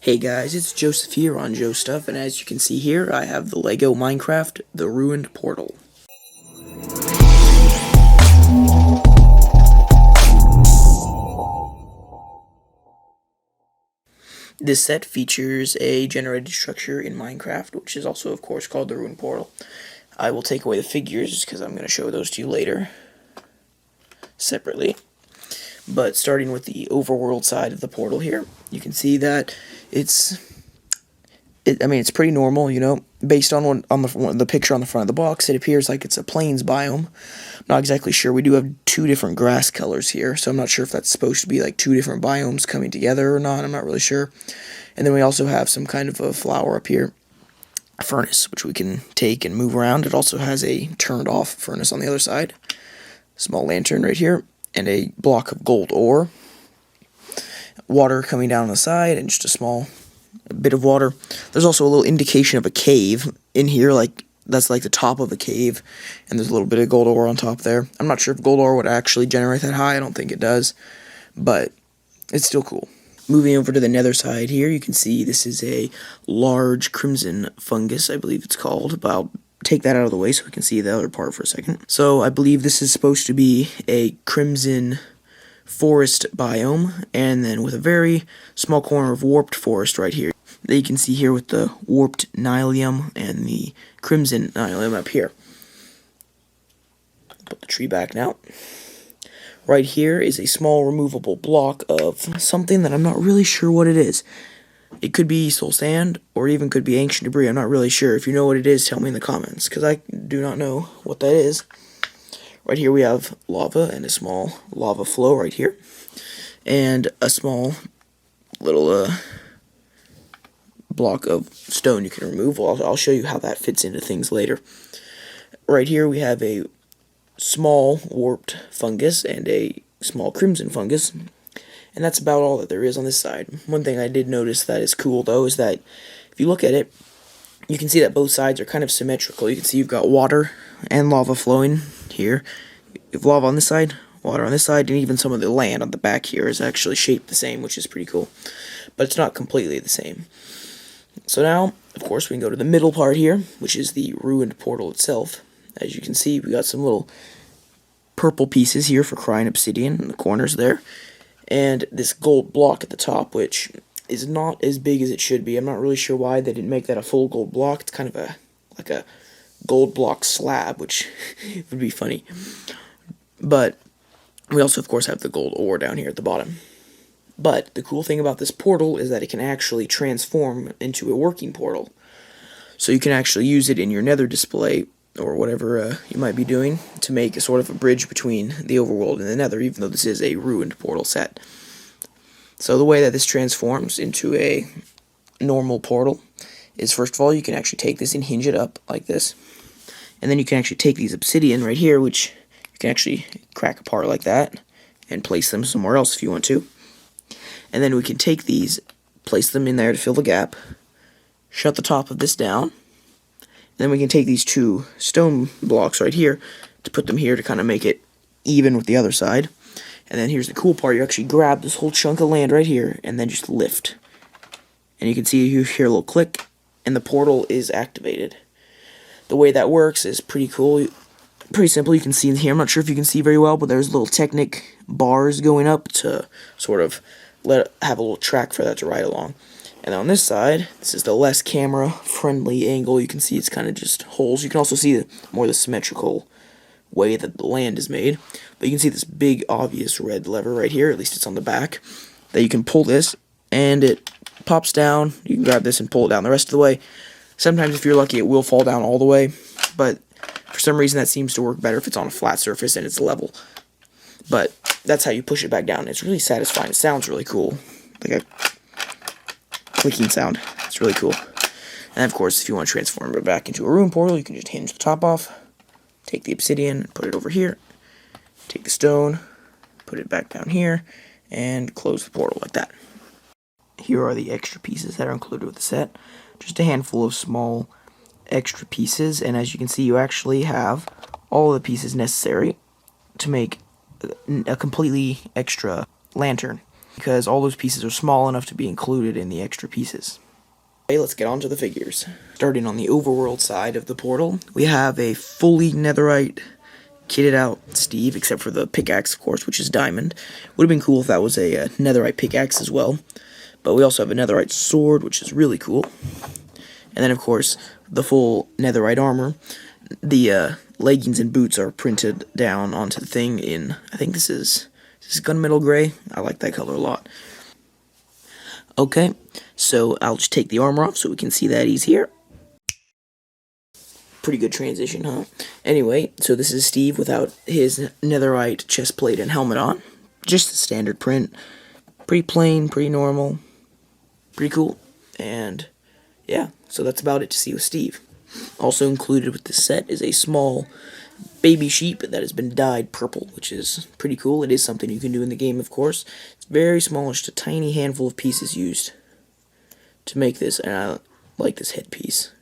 Hey guys, it's Joseph here on Joe Stuff, and as you can see here, I have the LEGO Minecraft The Ruined Portal. This set features a generated structure in Minecraft, which is also, of course, called The Ruined Portal. I will take away the figures, because I'm going to show those to you later, separately. But starting with the overworld side of the portal here, you can see that it's pretty normal, you know. Based on the picture on the front of the box, it appears like it's a plains biome. I'm not exactly sure. We do have two different grass colors here, so I'm not sure if that's supposed to be like two different biomes coming together or not. I'm not really sure. And then we also have some kind of a flower up here, a furnace, which we can take and move around. It also has a turned off furnace on the other side, small lantern right here, and a block of gold ore. Water coming down the side, and just a bit of water. There's also a little indication of a cave in here, like that's like the top of a cave, and there's a little bit of gold ore on top there. I'm not sure if gold ore would actually generate that high. I don't think it does, but it's still cool. Moving over to the nether side here, you can see this is a large crimson fungus, I believe it's called, but I'll take that out of the way so we can see the other part for a second. So I believe this is supposed to be a crimson forest biome, and then with a very small corner of warped forest right here that you can see here with the warped nylium and the crimson nylium up here. Put the tree back now. Right here is a small removable block of something that I'm not really sure what it is. It could be soul sand, or even could be ancient debris. I'm not really sure. If you know what it is, tell me in the comments, because I do not know what that is. Right here we have lava and a small lava flow right here. And a small little block of stone you can remove. I'll show you how that fits into things later. Right here we have a small warped fungus and a small crimson fungus. And that's about all that there is on this side. One thing I did notice that is cool, though, is that if you look at it, you can see that both sides are kind of symmetrical. You can see you've got water and lava flowing here. You have lava on this side, water on this side, and even some of the land on the back here is actually shaped the same, which is pretty cool. But it's not completely the same. So now, of course, we can go to the middle part here, which is the ruined portal itself. As you can see, we got some little purple pieces here for crying obsidian in the corners there. And this gold block at the top, which is not as big as it should be. I'm not really sure why they didn't make that a full gold block. It's kind of like a gold block slab, which would be funny. But we also, of course, have the gold ore down here at the bottom. But the cool thing about this portal is that it can actually transform into a working portal. So you can actually use it in your nether display, or whatever you might be doing, to make a sort of a bridge between the overworld and the nether, even though this is a ruined portal set. So the way that this transforms into a normal portal is, first of all, you can actually take this and hinge it up like this. And then you can actually take these obsidian right here, which you can actually crack apart like that, and place them somewhere else if you want to. And then we can take these, place them in there to fill the gap, shut the top of this down. Then we can take these two stone blocks right here to put them here to kind of make it even with the other side. And then here's the cool part. You actually grab this whole chunk of land right here and then just lift. And you can see you hear a little click and the portal is activated. The way that works is pretty cool. Pretty simple. You can see in here. I'm not sure if you can see very well, but there's little Technic bars going up to sort of have a little track for that to ride along. And on this side, this is the less camera-friendly angle. You can see it's kind of just holes. You can also see more the symmetrical way that the land is made. But you can see this big, obvious red lever right here, at least it's on the back, that you can pull this, and it pops down. You can grab this and pull it down the rest of the way. Sometimes, if you're lucky, it will fall down all the way, but for some reason that seems to work better if it's on a flat surface and it's level. But that's how you push it back down. It's really satisfying. It sounds really cool. Like a clicking sound. It's really cool. And of course, if you want to transform it back into a ruin portal, you can just hinge the top off, take the obsidian, put it over here, take the stone, put it back down here, and close the portal like that. Here are the extra pieces that are included with the set. Just a handful of small extra pieces, and as you can see, you actually have all the pieces necessary to make a completely extra lantern. because all those pieces are small enough to be included in the extra pieces. Okay, let's get on to the figures. Starting on the overworld side of the portal, we have a fully netherite kitted out Steve, except for the pickaxe, of course, which is diamond. Would have been cool if that was a netherite pickaxe as well. But we also have a netherite sword, which is really cool. And then, of course, the full netherite armor. The leggings and boots are printed down onto the thing in, I think this is gunmetal gray. I like that color a lot. Okay, so I'll just take the armor off so we can see that he's here. Pretty good transition, huh? Anyway, so this is Steve without his netherite chest plate and helmet on. Just the standard print. Pretty plain, pretty normal. Pretty cool. And yeah, so that's about it to see with Steve. Also included with this set is a small baby sheep that has been dyed purple, which is pretty cool. It is something you can do in the game, of course. It's very small, just a tiny handful of pieces used to make this, and I like this headpiece.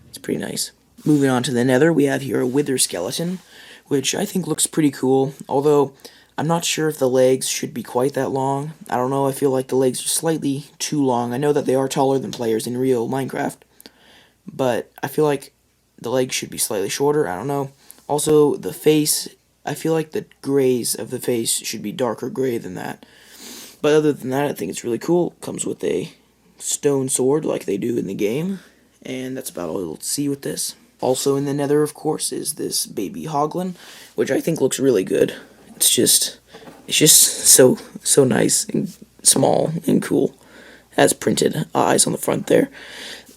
It's pretty nice. Moving on to the nether, we have here a wither skeleton, which I think looks pretty cool, although I'm not sure if the legs should be quite that long. I don't know, I feel like the legs are slightly too long. I know that they are taller than players in real Minecraft, but I feel like the legs should be slightly shorter. I don't know. Also, the face, I feel like the grays of the face should be darker gray than that. But other than that, I think it's really cool. Comes with a stone sword like they do in the game, and that's about all you'll see with this. Also in the nether, of course, is this baby hoglin, which I think looks really good. It's just so nice and small and cool. It has printed eyes on the front there.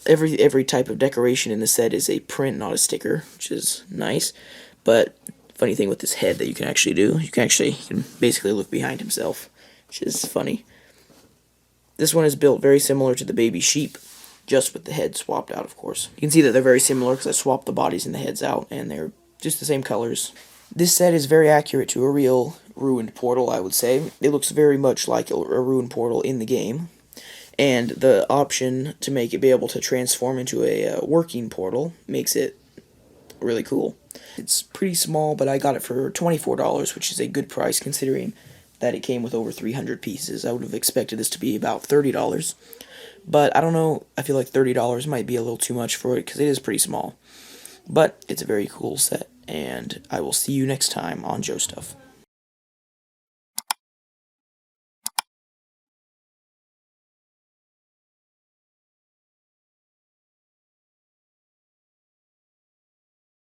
Every type of decoration in the set is a print, not a sticker, which is nice. But funny thing with this head that you can actually do, you can basically look behind himself, which is funny. This one is built very similar to the baby sheep, just with the head swapped out, of course. You can see that they're very similar because I swapped the bodies and the heads out, and they're just the same colors. This set is very accurate to a real ruined portal, I would say. It looks very much like a ruined portal in the game. And the option to make it be able to transform into a working portal makes it really cool. It's pretty small, but I got it for $24, which is a good price considering that it came with over 300 pieces. I would have expected this to be about $30. But I don't know, I feel like $30 might be a little too much for it because it is pretty small. But it's a very cool set, and I will see you next time on Joe Stuff.